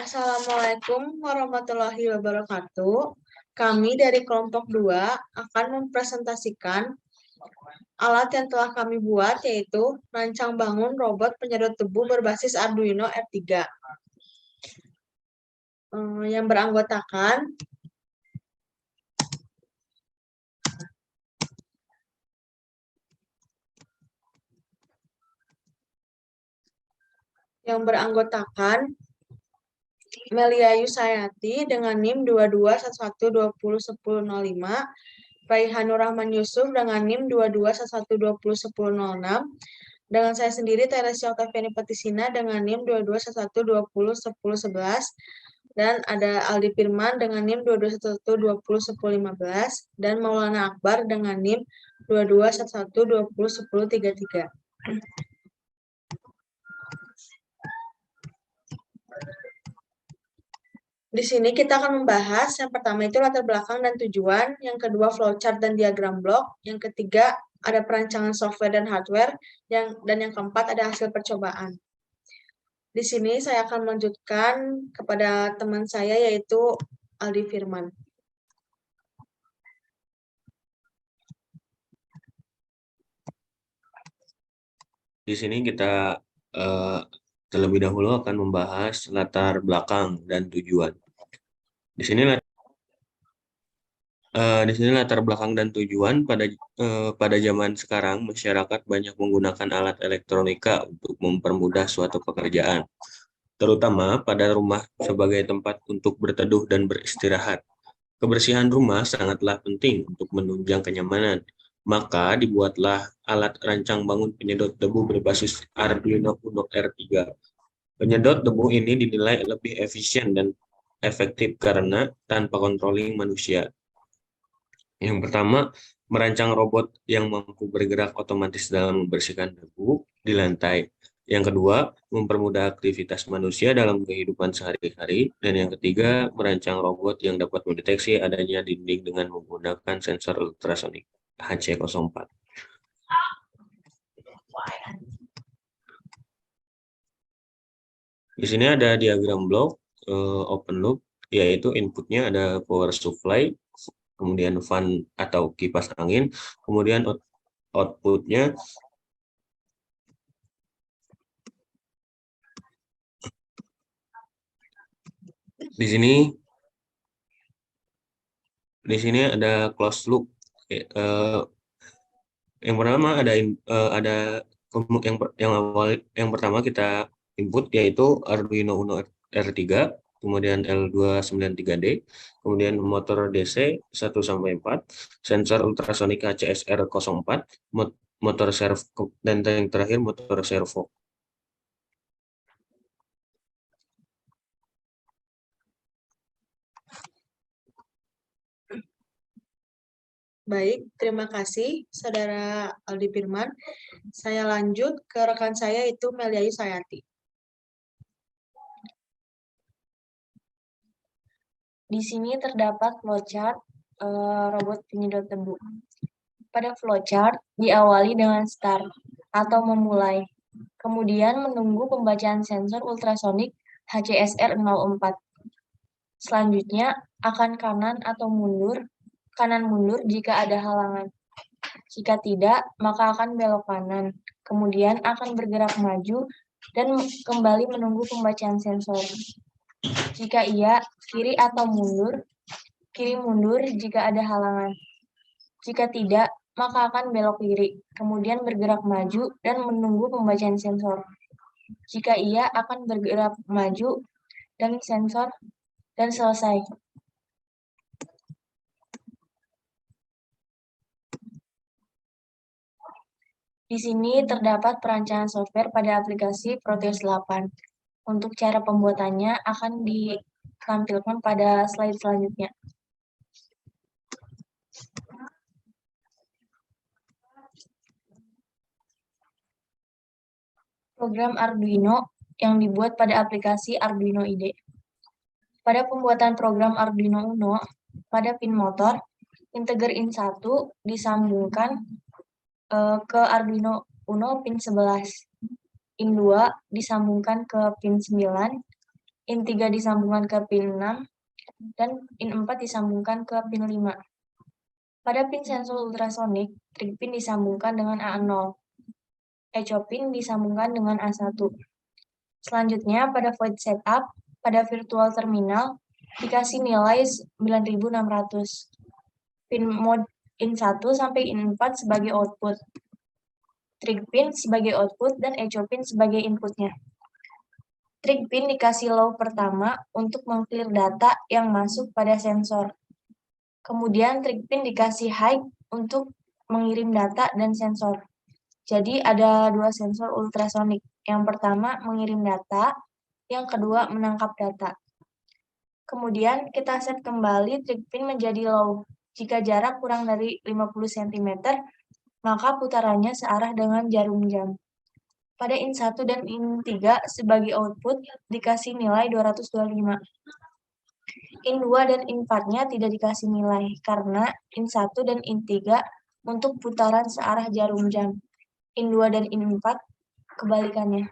Assalamualaikum warahmatullahi wabarakatuh. Kami dari kelompok 2 akan mempresentasikan alat yang telah kami buat, yaitu rancang bangun robot penyedot debu berbasis Arduino R3. Yang beranggotakan Melia Yusayati dengan NIM 2211201005, Raihanur Rahman Yusuf dengan NIM 2211201006, dengan saya sendiri Teresia Oktaviani Patisina dengan NIM 2211201011, dan ada Aldi Firman dengan NIM 2211201015, dan Maulana Akbar dengan NIM 2211201033. Di sini kita akan membahas yang pertama itu latar belakang dan tujuan, yang kedua flowchart dan diagram blok, yang ketiga ada perancangan software dan hardware, dan yang keempat ada hasil percobaan. Di sini saya akan melanjutkan kepada teman saya yaitu Aldi Firman. Di sini kita terlebih dahulu akan membahas latar belakang dan tujuan. Di sini latar belakang dan tujuan pada zaman sekarang masyarakat banyak menggunakan alat elektronika untuk mempermudah suatu pekerjaan, terutama pada rumah sebagai tempat untuk berteduh dan beristirahat. Kebersihan rumah sangatlah penting untuk menunjang kenyamanan. Maka dibuatlah alat rancang bangun penyedot debu berbasis Arduino Uno R3. Penyedot debu ini dinilai lebih efisien dan efektif karena tanpa controlling manusia. Yang pertama, merancang robot yang mampu bergerak otomatis dalam membersihkan debu di lantai. Yang kedua, mempermudah aktivitas manusia dalam kehidupan sehari-hari. Dan yang ketiga, merancang robot yang dapat mendeteksi adanya dinding dengan menggunakan sensor ultrasonik HC04. Di sini ada diagram blok open loop, yaitu inputnya ada power supply, kemudian fan atau kipas angin, kemudian outputnya di sini ada closed loop. Yang pertama yang pertama kita input yaitu Arduino Uno R3, kemudian L293D, kemudian motor DC 1-4, sensor ultrasonik HCSR04, motor servo, dan yang terakhir motor servo. Baik, terima kasih Saudara Aldi Firman. Saya lanjut ke rekan saya itu Melia Yusayati. Di sini terdapat flowchart robot penyedot debu. Pada flowchart diawali dengan start atau memulai, kemudian menunggu pembacaan sensor ultrasonik HCSR04. Selanjutnya akan kanan atau kanan mundur jika ada halangan. Jika tidak, maka akan belok kanan. Kemudian akan bergerak maju dan kembali menunggu pembacaan sensor. Jika iya, kiri atau kiri mundur jika ada halangan. Jika tidak, maka akan belok kiri, kemudian bergerak maju dan menunggu pembacaan sensor. Jika iya, akan bergerak maju dan sensor dan selesai. Di sini terdapat perancangan software pada aplikasi Proteus 8. Untuk cara pembuatannya akan ditampilkan pada slide selanjutnya. Program Arduino yang dibuat pada aplikasi Arduino IDE. Pada pembuatan program Arduino Uno, pada pin motor, integer in1 disambungkan ke Arduino Uno pin 11. In2 disambungkan ke pin 9 in 3 disambungkan ke pin 6, dan in 4 disambungkan ke pin 5. Pada pin sensor ultrasonik, trig pin disambungkan dengan A0, echo pin disambungkan dengan A1. Selanjutnya, pada void setup, pada virtual terminal, dikasih nilai 9600. Pin mode in 1 sampai in 4 sebagai output, trig pin sebagai output, dan echo pin sebagai inputnya. Trig pin dikasih low pertama untuk meng-clear data yang masuk pada sensor. Kemudian trig pin dikasih high untuk mengirim data dan sensor. Jadi ada 2 sensor ultrasonik. Yang pertama mengirim data, yang kedua menangkap data. Kemudian kita set kembali trig pin menjadi low. Jika jarak kurang dari 50 cm, maka putarannya searah dengan jarum jam. Pada in 1 dan in 3 sebagai output dikasih nilai 225. In 2 dan in 4-nya tidak dikasih nilai, karena in 1 dan in 3 untuk putaran searah jarum jam. In 2 dan in 4 kebalikannya.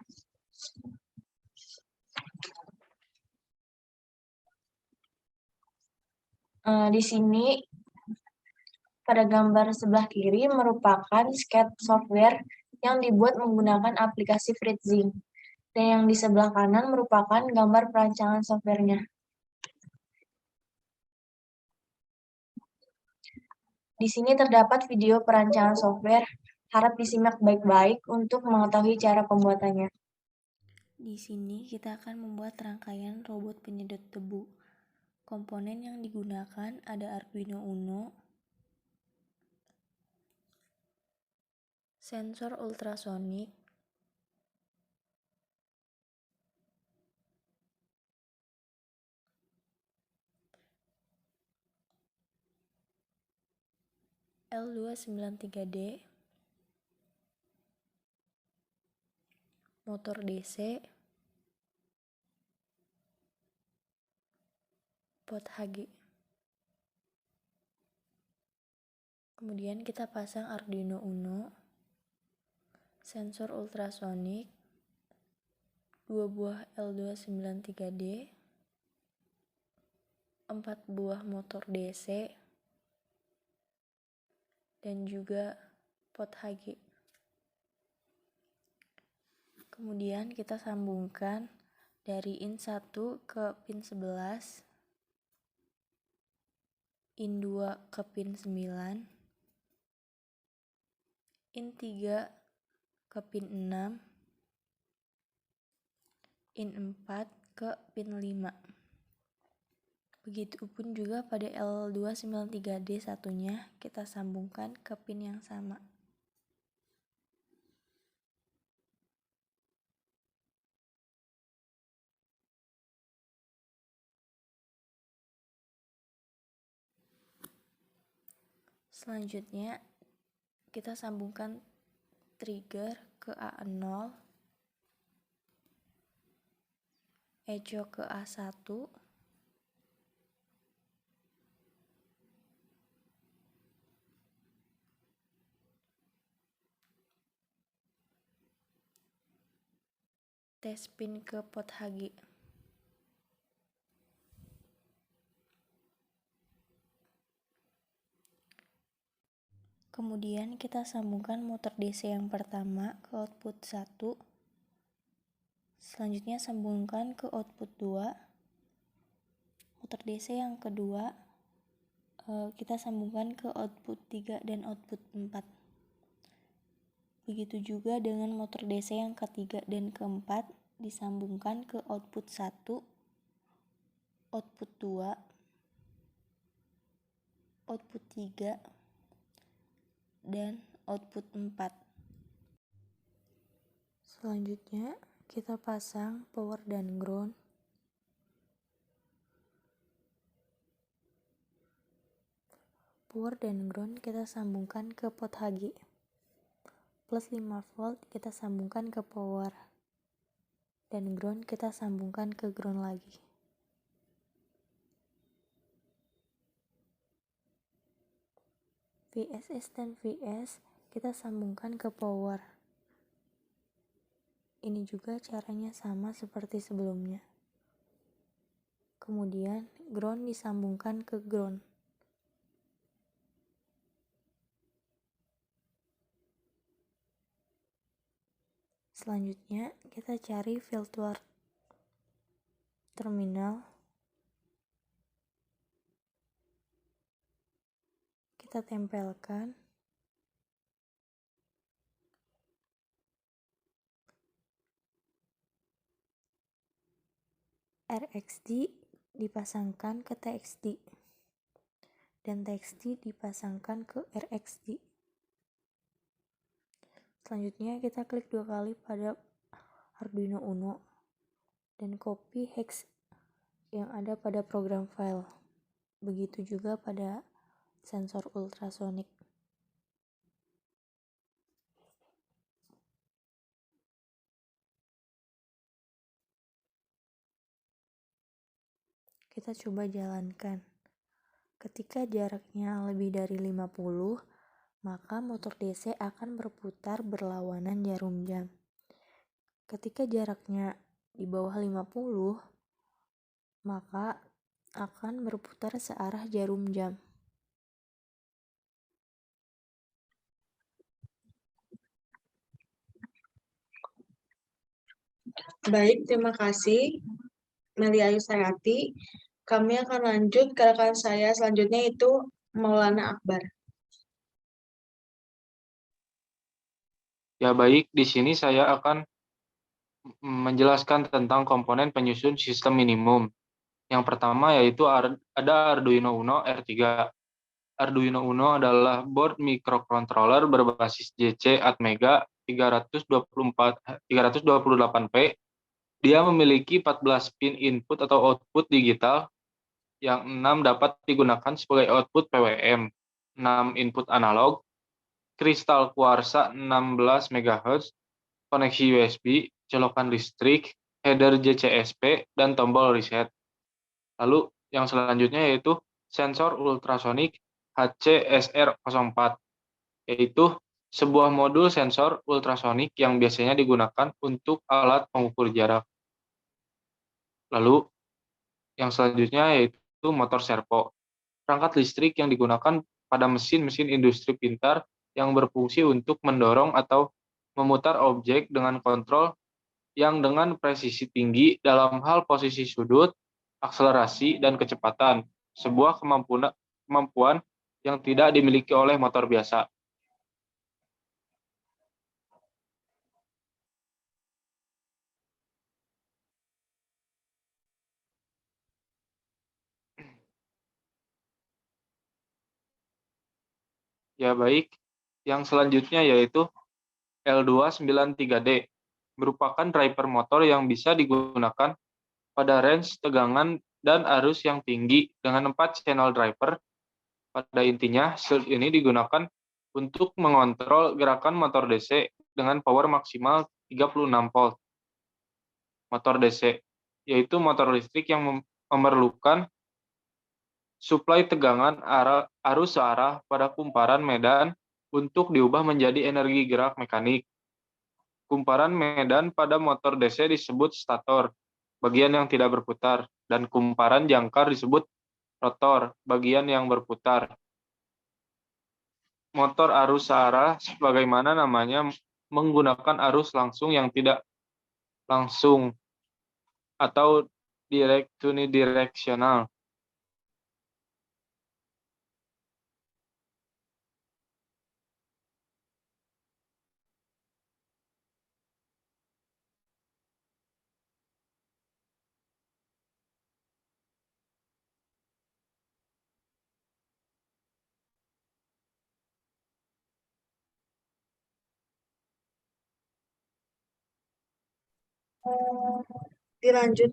Di sini pada gambar sebelah kiri merupakan sketch software yang dibuat menggunakan aplikasi FreeZing. Dan yang di sebelah kanan merupakan gambar perancangan softwarenya. Di sini terdapat video perancangan software. Harap disimak baik-baik untuk mengetahui cara pembuatannya. Di sini kita akan membuat rangkaian robot penyedot debu. Komponen yang digunakan ada Arduino Uno, sensor ultrasonik, L293D, motor DC, pot HG. Kemudian kita pasang Arduino Uno, sensor ultrasonik, 2 buah L293D, 4 buah motor DC, dan juga pot HG. Kemudian kita sambungkan dari in 1 ke pin 11, in 2 ke pin 9, in 3 ke pin 6, in 4 ke pin 5. Begitupun juga pada L293D satunya kita sambungkan ke pin yang sama. Selanjutnya kita sambungkan trigger ke A0, echo ke A1, test pin ke pot HG. Kemudian kita sambungkan motor DC yang pertama ke output 1. Selanjutnya sambungkan ke output 2. Motor DC yang kedua kita sambungkan ke output 3 dan output 4. Begitu juga dengan motor DC yang ketiga dan keempat disambungkan ke output 1, output 2, output 3, dan output 4. Selanjutnya kita pasang power dan ground. Power dan ground kita sambungkan ke pot HG. Plus 5 volt kita sambungkan ke power. Dan ground kita sambungkan ke ground lagi. VSS dan VS kita sambungkan ke power. Ini juga caranya sama seperti sebelumnya. Kemudian ground disambungkan ke ground. Selanjutnya kita cari filter terminal. Kita tempelkan. RxD dipasangkan ke TXD dan TXD dipasangkan ke RxD. Selanjutnya kita klik 2 kali pada Arduino Uno dan copy hex yang ada pada program file. Begitu juga pada sensor ultrasonik. Kita coba jalankan. Ketika jaraknya lebih dari 50, maka motor DC akan berputar berlawanan jarum jam. Ketika jaraknya di bawah 50, maka akan berputar searah jarum jam. Baik, terima kasih Melia Yusayati. Kami akan lanjut ke rekan saya selanjutnya itu Maulana Akbar. Ya baik, di sini saya akan menjelaskan tentang komponen penyusun sistem minimum. Yang pertama yaitu ada Arduino Uno R3. Arduino Uno adalah board microcontroller berbasis JC Atmega 328P. Dia memiliki 14 pin input atau output digital, yang 6 dapat digunakan sebagai output PWM, 6 input analog, kristal kuarsa 16 MHz, koneksi USB, colokan listrik, header JCSP, dan tombol reset. Lalu yang selanjutnya yaitu sensor ultrasonik HCSR04, yaitu sebuah modul sensor ultrasonik yang biasanya digunakan untuk alat pengukur jarak. Lalu yang selanjutnya yaitu motor servo, perangkat listrik yang digunakan pada mesin-mesin industri pintar yang berfungsi untuk mendorong atau memutar objek dengan kontrol yang dengan presisi tinggi dalam hal posisi sudut, akselerasi, dan kecepatan, sebuah kemampuan yang tidak dimiliki oleh motor biasa. Ya baik, yang selanjutnya yaitu L293D, merupakan driver motor yang bisa digunakan pada range tegangan dan arus yang tinggi dengan 4 channel driver. Pada intinya, shield ini digunakan untuk mengontrol gerakan motor DC dengan power maksimal 36 volt. Motor DC, yaitu motor listrik yang memerlukan suplai tegangan arus searah pada kumparan medan untuk diubah menjadi energi gerak mekanik. Kumparan medan pada motor DC disebut stator, bagian yang tidak berputar, dan kumparan jangkar disebut rotor, bagian yang berputar. Motor arus searah, sebagaimana namanya, menggunakan arus langsung yang tidak langsung atau direct unidirectional. Dilanjut,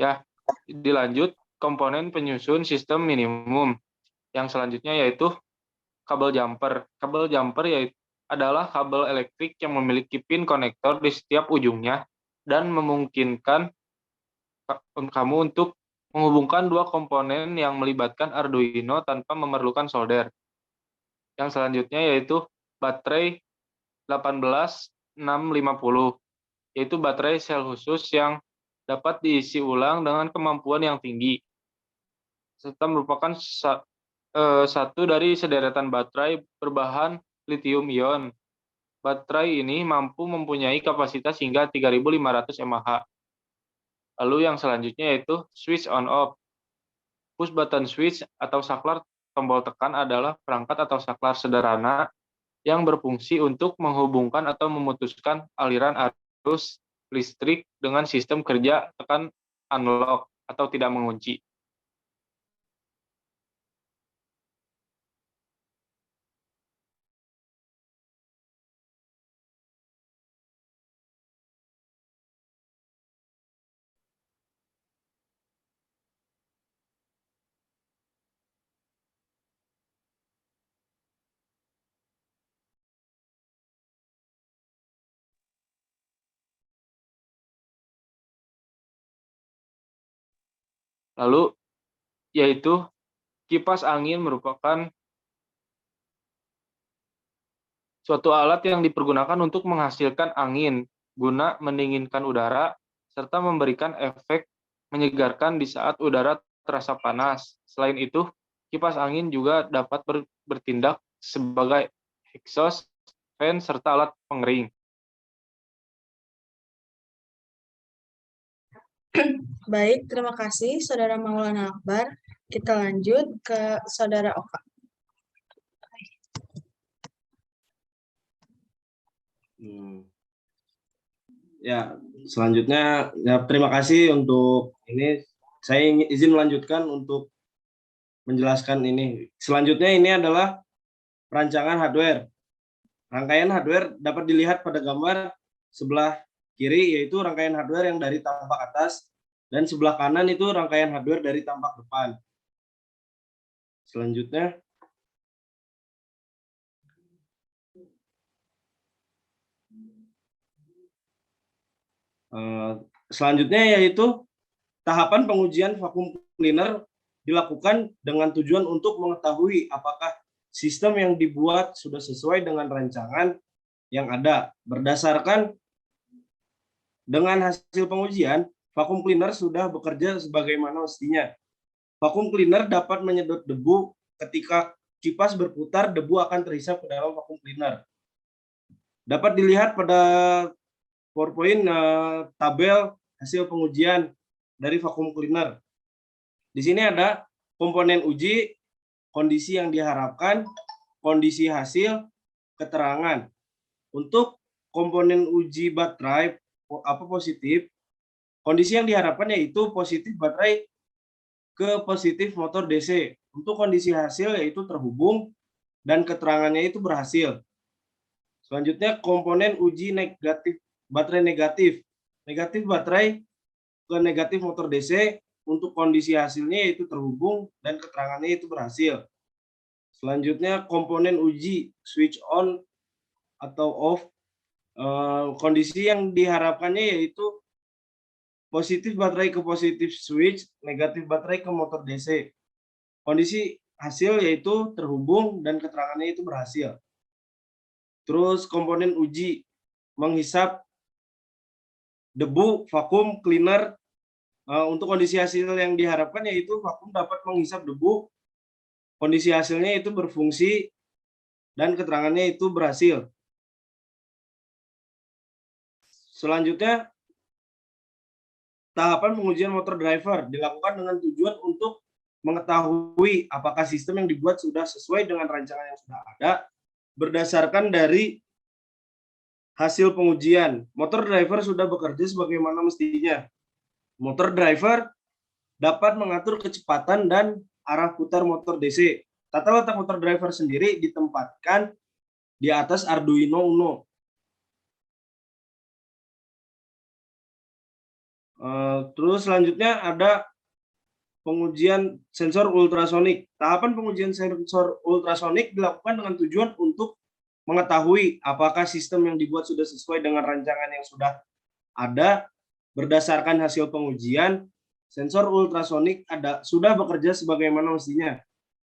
Ya, dilanjut komponen penyusun sistem minimum. Yang selanjutnya yaitu kabel jumper. Kabel jumper adalah kabel elektrik yang memiliki pin konektor di setiap ujungnya dan memungkinkan kamu untuk menghubungkan dua komponen yang melibatkan Arduino tanpa memerlukan solder. Yang selanjutnya yaitu baterai 18650, yaitu baterai sel khusus yang dapat diisi ulang dengan kemampuan yang tinggi, serta merupakan satu dari sederetan baterai berbahan lithium-ion. Baterai ini mampu mempunyai kapasitas hingga 3.500 mAh. Lalu yang selanjutnya yaitu switch on-off. Push button switch atau saklar tombol tekan adalah perangkat atau saklar sederhana yang berfungsi untuk menghubungkan atau memutuskan aliran arus listrik dengan sistem kerja tekan unlock atau tidak mengunci. Lalu yaitu kipas angin merupakan suatu alat yang dipergunakan untuk menghasilkan angin guna mendinginkan udara serta memberikan efek menyegarkan di saat udara terasa panas. Selain itu, kipas angin juga dapat bertindak sebagai exhaust fan serta alat pengering. Baik, terima kasih Saudara Maulana Akbar. Kita lanjut ke Saudara Oka. Ya, selanjutnya ya, terima kasih untuk ini. Saya izin melanjutkan untuk menjelaskan ini. Selanjutnya ini adalah perancangan hardware. Rangkaian hardware dapat dilihat pada gambar sebelah kiri, yaitu rangkaian hardware yang dari tampak atas, dan sebelah kanan itu rangkaian hardware dari tampak depan. Selanjutnya, yaitu tahapan pengujian vacuum cleaner dilakukan dengan tujuan untuk mengetahui apakah sistem yang dibuat sudah sesuai dengan rancangan yang ada. Berdasarkan dengan hasil pengujian, vacuum cleaner sudah bekerja sebagaimana mestinya. Vacuum cleaner dapat menyedot debu. Ketika kipas berputar, debu akan terhisap ke dalam vacuum cleaner. Dapat dilihat pada PowerPoint tabel hasil pengujian dari vacuum cleaner. Di sini ada komponen uji, kondisi yang diharapkan, kondisi hasil, keterangan. Untuk komponen uji baterai positif, kondisi yang diharapkan yaitu positif baterai ke positif motor DC. Untuk kondisi hasil yaitu terhubung dan keterangannya itu berhasil. Selanjutnya komponen uji negatif baterai negatif. Negatif baterai ke negatif motor DC. Untuk kondisi hasilnya yaitu terhubung dan keterangannya itu berhasil. Selanjutnya komponen uji switch on atau off. Kondisi yang diharapkannya yaitu positif baterai ke positif switch, negatif baterai ke motor DC. Kondisi hasil yaitu terhubung dan keterangannya itu berhasil. Terus komponen uji menghisap debu vacuum cleaner. Untuk kondisi hasil yang diharapkan yaitu vacuum dapat menghisap debu. Kondisi hasilnya itu berfungsi dan keterangannya itu berhasil. Selanjutnya, tahapan pengujian motor driver dilakukan dengan tujuan untuk mengetahui apakah sistem yang dibuat sudah sesuai dengan rancangan yang sudah ada berdasarkan dari hasil pengujian. Motor driver sudah bekerja sebagaimana mestinya. Motor driver dapat mengatur kecepatan dan arah putar motor DC. Tata letak motor driver sendiri ditempatkan di atas Arduino Uno. Terus selanjutnya ada pengujian sensor ultrasonik. Tahapan pengujian sensor ultrasonik dilakukan dengan tujuan untuk mengetahui apakah sistem yang dibuat sudah sesuai dengan rancangan yang sudah ada. Berdasarkan hasil pengujian, sensor ultrasonik sudah bekerja sebagaimana mestinya.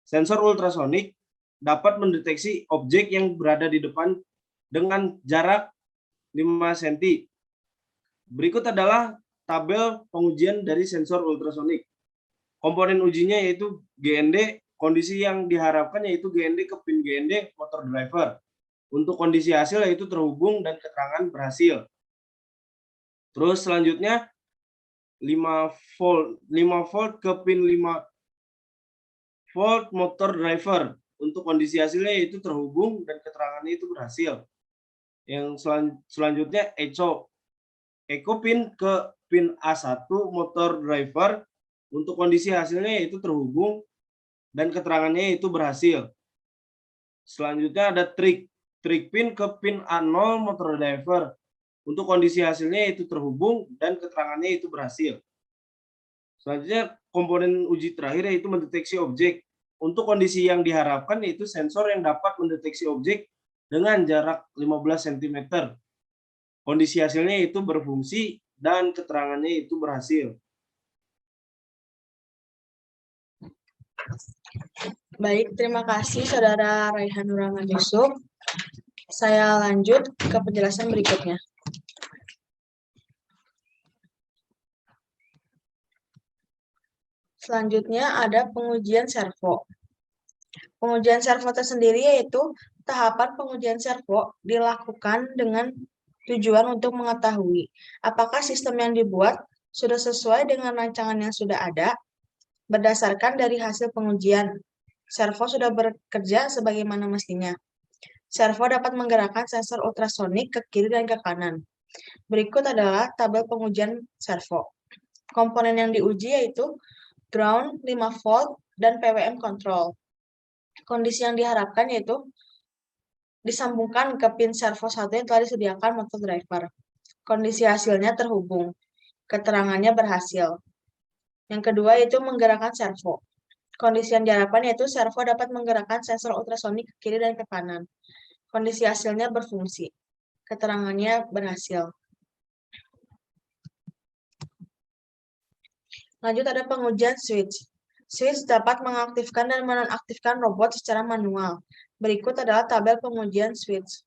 Sensor ultrasonik dapat mendeteksi objek yang berada di depan dengan jarak 5 cm. Berikut adalah tabel pengujian dari sensor ultrasonik. Komponen ujinya yaitu GND, kondisi yang diharapkan yaitu GND ke pin GND motor driver. Untuk kondisi hasil yaitu terhubung dan keterangan berhasil. Terus selanjutnya 5 volt ke pin 5 volt motor driver. Untuk kondisi hasilnya yaitu terhubung dan keterangannya itu berhasil. Yang selanjutnya echo pin ke pin A1 motor driver. Untuk kondisi hasilnya yaitu terhubung dan keterangannya itu berhasil. Selanjutnya ada trig pin ke pin A0 motor driver. Untuk kondisi hasilnya yaitu terhubung dan keterangannya itu berhasil. Selanjutnya komponen uji terakhir yaitu mendeteksi objek. Untuk kondisi yang diharapkan yaitu sensor yang dapat mendeteksi objek dengan jarak 15 cm. Kondisi hasilnya itu berfungsi dan keterangannya itu berhasil. Baik, terima kasih Saudara Raihan Nurahman Yusuf. Saya lanjut ke penjelasan berikutnya. Selanjutnya ada pengujian servo. Pengujian servo tersendiri yaitu tahapan pengujian servo dilakukan dengan tujuan untuk mengetahui apakah sistem yang dibuat sudah sesuai dengan rancangan yang sudah ada. Berdasarkan dari hasil pengujian, servo sudah bekerja sebagaimana mestinya. Servo dapat menggerakkan sensor ultrasonik ke kiri dan ke kanan. Berikut adalah tabel pengujian servo. Komponen yang diuji yaitu ground, 5 volt, dan PWM control. Kondisi yang diharapkan yaitu disambungkan ke pin servo 1 yang telah disediakan motor driver. Kondisi hasilnya terhubung. Keterangannya berhasil. Yang kedua yaitu menggerakkan servo. Kondisi yang diharapkan yaitu servo dapat menggerakkan sensor ultrasonik ke kiri dan ke kanan. Kondisi hasilnya berfungsi. Keterangannya berhasil. Lanjut ada pengujian switch. Switch dapat mengaktifkan dan menonaktifkan robot secara manual. Berikut adalah tabel pengujian switch.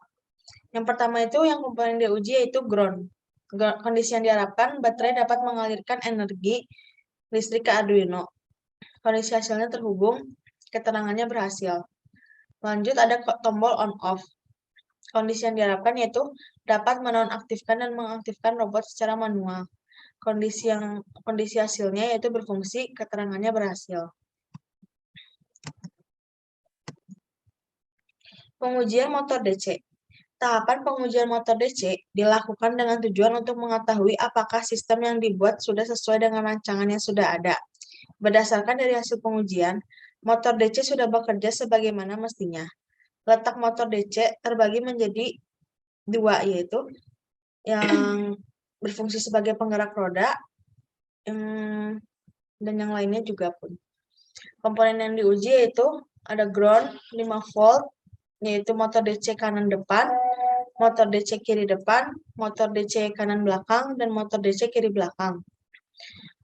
Yang pertama itu yang komponen diuji yaitu ground. Kondisi yang diharapkan baterai dapat mengalirkan energi listrik ke Arduino. Kondisi hasilnya terhubung, keterangannya berhasil. Lanjut ada tombol on-off. Kondisi yang diharapkan yaitu dapat menonaktifkan dan mengaktifkan robot secara manual. Kondisi hasilnya yaitu berfungsi, keterangannya berhasil. Pengujian motor DC. Tahapan pengujian motor DC dilakukan dengan tujuan untuk mengetahui apakah sistem yang dibuat sudah sesuai dengan rancangan yang sudah ada. Berdasarkan dari hasil pengujian, motor DC sudah bekerja sebagaimana mestinya. Letak motor DC terbagi menjadi 2, yaitu yang berfungsi sebagai penggerak roda, dan yang lainnya juga pun. Komponen yang diuji yaitu ada ground 5 volt, yaitu motor DC kanan depan, motor DC kiri depan, motor DC kanan belakang, dan motor DC kiri belakang.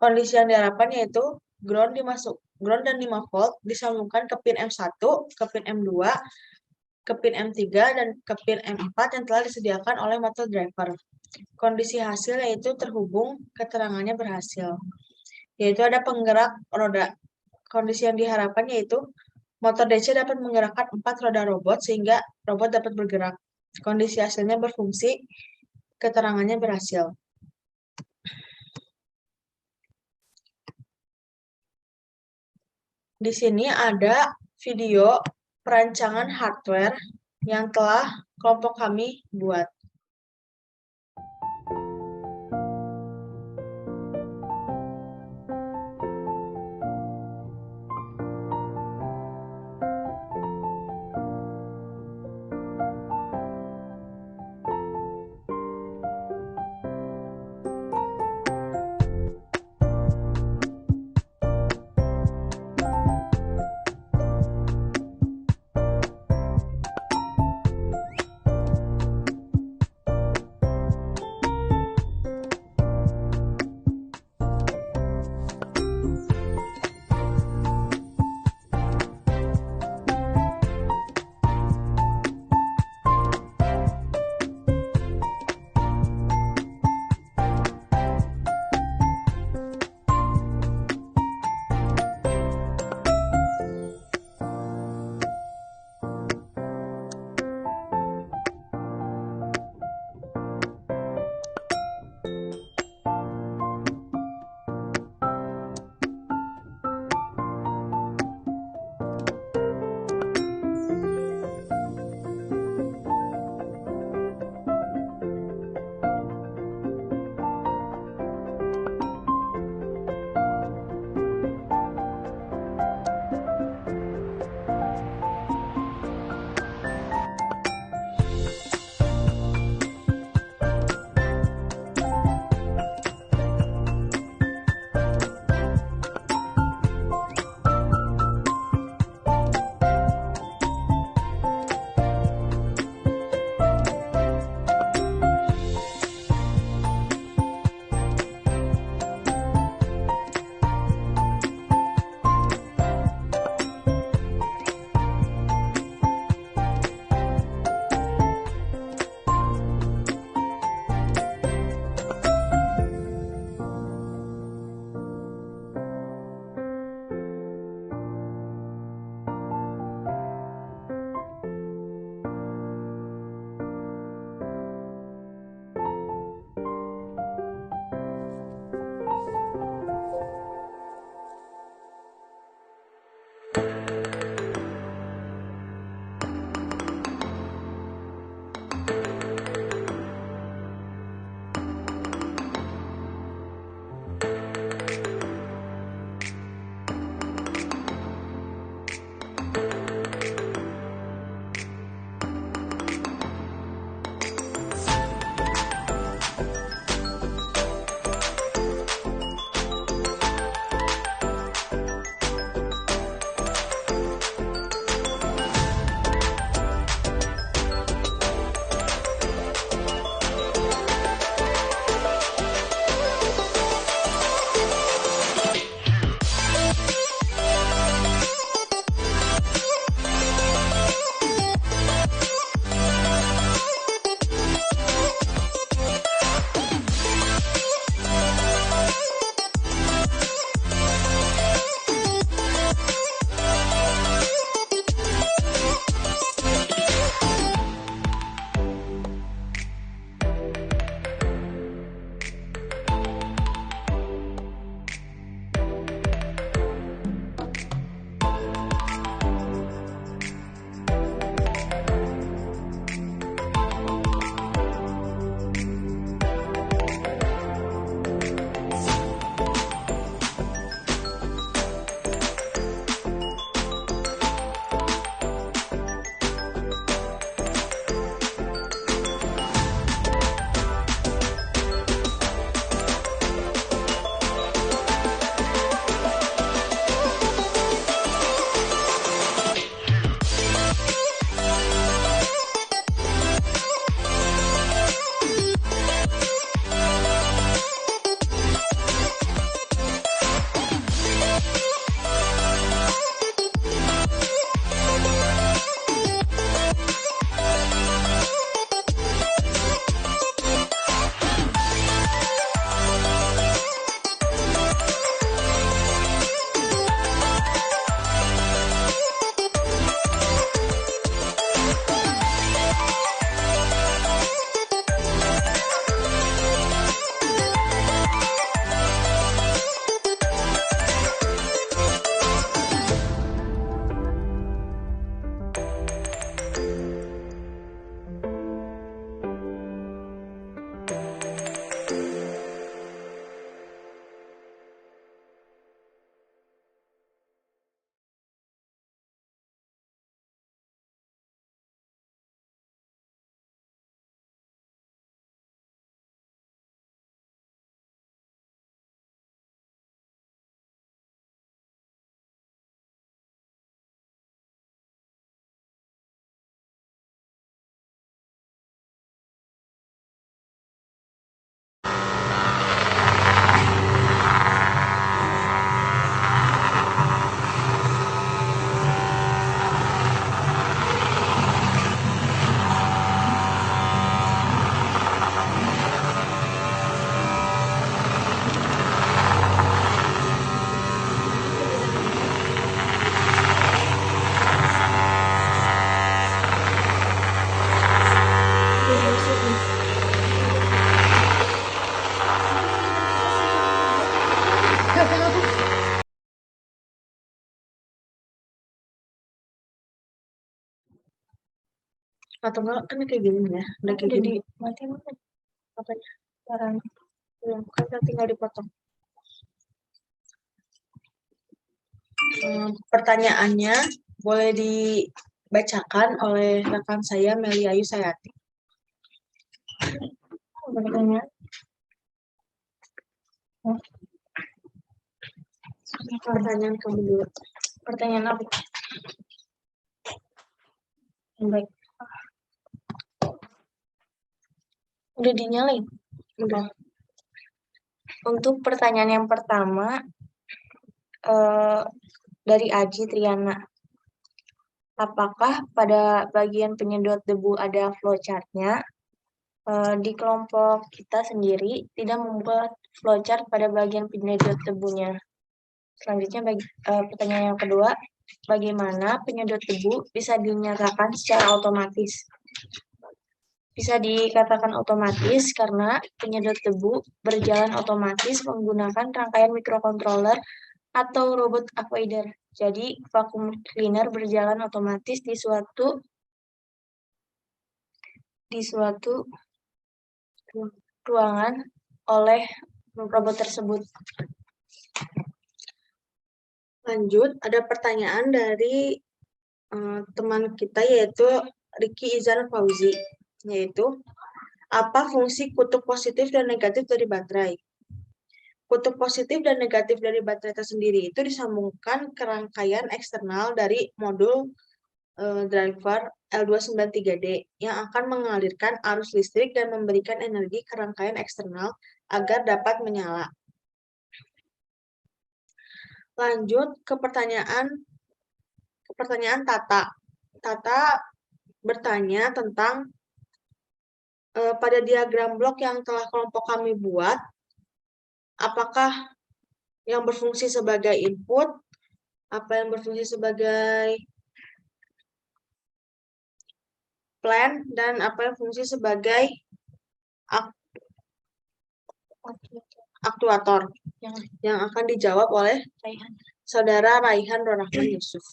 Kondisi yang diharapkan yaitu ground dan 5 volt disambungkan ke pin M1, ke pin M2, ke pin M3, dan ke pin M4 yang telah disediakan oleh motor driver. Kondisi hasil yaitu terhubung, keterangannya berhasil. Yaitu ada penggerak roda. Kondisi yang diharapkan yaitu motor DC dapat menggerakkan 4 roda robot sehingga robot dapat bergerak. Kondisi hasilnya berfungsi, keterangannya berhasil. Di sini ada video perancangan hardware yang telah kelompok kami buat. Atau enggak kan kayak gini ya, udah kayak gini. Mati Makanya sekarang. belum kan tinggal dipotong. Pertanyaannya boleh dibacakan oleh rekan saya Meli Ayu Sayati. Pertanyaan kamu dulu. Pertanyaan apa? Baik. Udah dinyalain? Udah. Untuk pertanyaan yang pertama, dari Aji Triana. Apakah pada bagian penyedot debu ada flowchart-nya? Di kelompok kita sendiri tidak membuat flowchart pada bagian penyedot debunya. Selanjutnya, pertanyaan yang kedua, bagaimana penyedot debu bisa dinyatakan secara otomatis? Bisa dikatakan otomatis karena penyedot debu berjalan otomatis menggunakan rangkaian microcontroller atau robot avoider. Jadi, vacuum cleaner berjalan otomatis di suatu ruangan oleh robot tersebut. Lanjut, ada pertanyaan dari teman kita yaitu Ricky Izan Fauzi, yaitu apa fungsi kutub positif dan negatif dari baterai? Kutub positif dan negatif dari baterai tersendiri itu disambungkan ke rangkaian eksternal dari modul driver L293D yang akan mengalirkan arus listrik dan memberikan energi ke rangkaian eksternal agar dapat menyala. Lanjut ke pertanyaan Tata. Tata bertanya tentang pada diagram blok yang telah kelompok kami buat, apakah yang berfungsi sebagai input, apa yang berfungsi sebagai plan, dan apa yang berfungsi sebagai aktuator, yang akan dijawab oleh Saudara Raihan Rahman Yusuf.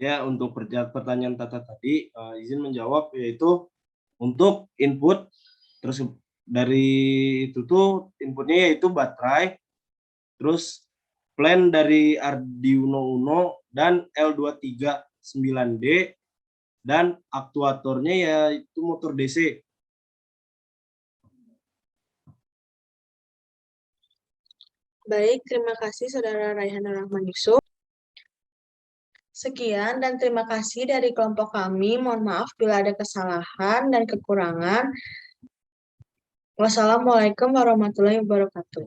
Ya, untuk pertanyaan Tata tadi, izin menjawab, yaitu untuk input, terus dari itu tuh inputnya yaitu baterai, terus plan dari Arduino Uno dan L239D, dan aktuatornya yaitu motor DC. Baik, terima kasih Saudara Raihan Rahman Yusuf. Sekian dan terima kasih dari kelompok kami. Mohon maaf bila ada kesalahan dan kekurangan. Wassalamualaikum warahmatullahi wabarakatuh.